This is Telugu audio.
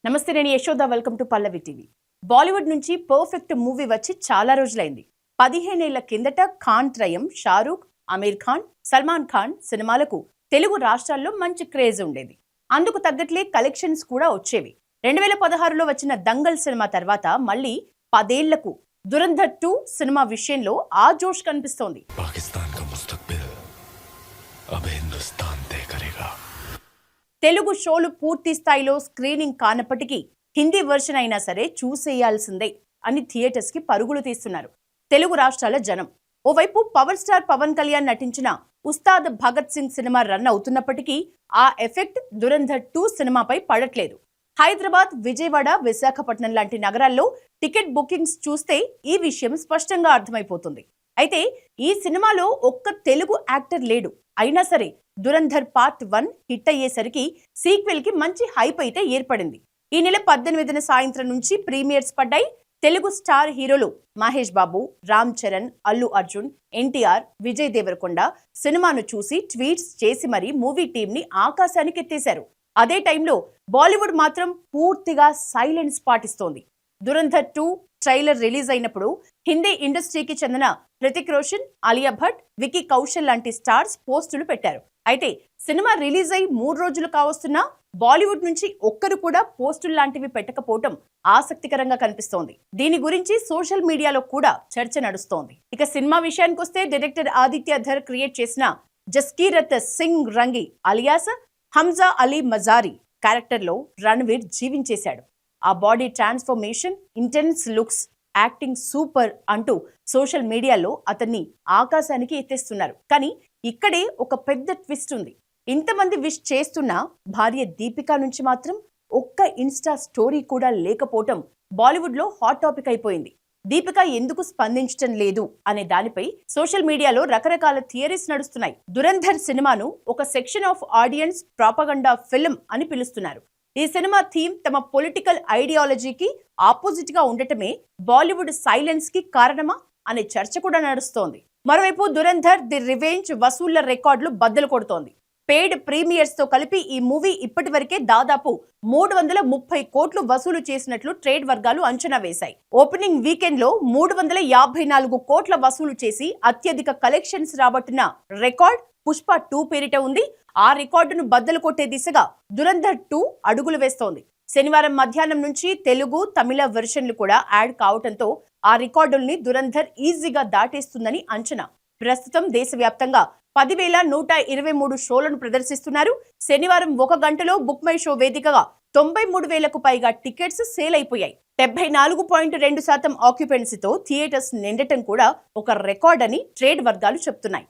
నమస్తే, నేను Yashoda. Welcome to Pallavi TV. Bollywood నుంచి పర్ఫెక్ట్ మూవీ వచ్చి చాలా రోజులైంది. 15 ఏళ్ల కిందట ఖాన్ త్రయం షారూక్, అమీర్ ఖాన్, సల్మాన్ ఖాన్ సినిమాలకు తెలుగు రాష్ట్రాల్లో మంచి క్రేజ్ ఉండేది. అందుకు తగ్గట్లే కలెక్షన్స్ కూడా వచ్చేవి. 2016లో వచ్చిన దంగల్ సినిమా తర్వాత మళ్ళీ 10 ఏళ్లకు దురంధర్ 2 సినిమా విషయంలో ఆ జోష్ కనిపిస్తోంది. తెలుగు షోలు పూర్తి స్థాయిలో స్క్రీనింగ్ కానప్పటికీ హిందీ వర్షన్ అయినా సరే చూసేయాల్సిందే అని థియేటర్స్ కి పరుగులు తీస్తున్నారు తెలుగు రాష్ట్రాల జనం. ఓవైపు పవర్ స్టార్ పవన్ కళ్యాణ్ నటించిన ఉస్తాద్ భగత్ సింగ్ సినిమా రన్ అవుతున్నప్పటికీ ఆ ఎఫెక్ట్ దురంధర్ 2 సినిమాపై పడట్లేదు. హైదరాబాద్, విజయవాడ, విశాఖపట్నం లాంటి నగరాల్లో టికెట్ బుకింగ్స్ చూస్తే ఈ విషయం స్పష్టంగా అర్థమైపోతుంది. అయితే ఈ సినిమాలో ఒక్క తెలుగు యాక్టర్ లేడు. అయినా సరే దురంధర్ పార్ట్ 1 హిట్ అయ్యేసరికి సీక్వెల్ కి మంచి హైప్ అయితే ఏర్పడింది. ఈ నెల 18న సాయంత్రం నుంచి ప్రీమియర్స్ పడ్డాయి. తెలుగు స్టార్ హీరోలు మహేష్ బాబు, రామ్ చరణ్, అల్లు అర్జున్, ఎన్టీఆర్, విజయ్ దేవరకొండ సినిమాను చూసి ట్వీట్స్ చేసి మరీ మూవీ టీం ని ఆకాశానికి ఎత్తేశారు. అదే టైంలో బాలీవుడ్ మాత్రం పూర్తిగా సైలెన్స్ పాటిస్తోంది. దురంధర్ 2 ట్రైలర్ రిలీజ్ అయినప్పుడు హిందీ ఇండస్ట్రీకి చెందిన హృతిక్ రోషన్, ఆలియా భట్, వికీ కౌశల్ లాంటి స్టార్స్ పోస్టులు పెట్టారు. అయితే సినిమా రిలీజ్ అయి 3 రోజులు కావస్తున్నా బాలీవుడ్ నుంచి ఒక్కరు కూడా పోస్టులు లాంటివి పెట్టకపోవటం ఆసక్తికరంగా కనిపిస్తోంది. దీని గురించి సోషల్ మీడియాలో కూడా చర్చ నడుస్తోంది. ఇక సినిమా విషయానికి వస్తే డైరెక్టర్ ఆదిత్య ధర్ క్రియేట్ చేసిన జస్కీరత్ సింగ్ రంగి అలియాస్ హంజా అలీ మజారీ క్యారెక్టర్ లో రణ్వీర్ జీవించేశాడు. ఆ body transformation, intense looks, acting super అంటూ సోషల్ మీడియాలో అతన్ని ఆకాశానికి ఎత్తేస్తున్నారు. కానీ ఇక్కడే ఒక పెద్ద ట్విస్ట్ ఉంది. ఇంతమంది విష్ చేస్తున్నా భార్య దీపికా నుంచి మాత్రం ఒక్క ఇన్స్టా స్టోరీ కూడా లేకపోవటం బాలీవుడ్ లో హాట్ టాపిక్ అయిపోయింది. దీపిక ఎందుకు స్పందించటం లేదు అనే దానిపై సోషల్ మీడియాలో రకరకాల థియరీస్ నడుస్తున్నాయి. దురంధర్ సినిమాను ఒక section of audience propaganda film అని పిలుస్తున్నారు. ఈ సినిమా థీమ్ తమ పొలిటికల్ ఐడియాలజీకి ఆపోజిట్ గా ఉండటమే బాలీవుడ్ సైలెన్స్ కి కారణమా అనే చర్చ కూడా నడుస్తోంది. మరోవైపు దురంధర్ ది రివెంజ్ వసూళ్ల రికార్డులు బద్దలు కొడుతోంది. పెయిడ్ ప్రీమియర్స్ తో కలిపి ఈ మూవీ ఇప్పటి వరకే దాదాపు 330 కోట్లు వసూలు చేసినట్లు ట్రేడ్ వర్గాలు అంచనా వేశాయి. ఓపెనింగ్ వీకెండ్ లో 354 కోట్ల వసూలు చేసి అత్యధిక కలెక్షన్స్ రాబట్టిన రికార్డ్ పుష్ప 2 పేరిట ఉంది. ఆ రికార్డును బద్దలు కొట్టే దిశగా దురంధర్ 2 అడుగులు వేస్తోంది. శనివారం మధ్యాహ్నం నుంచి తెలుగు, తమిళ వెర్షన్లు కూడా యాడ్ కావడంతో ఆ రికార్డుల్ని దురంధర్ ఈజీగా దాటేస్తుందని అంచనా. ప్రస్తుతం దేశవ్యాప్తంగా 10,123 షోలను ప్రదర్శిస్తున్నారు. శనివారం 1 గంటలో బుక్ మై షో వేదికగా 93,000కు పైగా టికెట్స్ సేల్ అయిపోయాయి. 74.2% ఆక్యుపెన్సీతో థియేటర్స్ నిండటం కూడా ఒక రికార్డ్ అని ట్రేడ్ వర్గాలు చెప్తున్నాయి.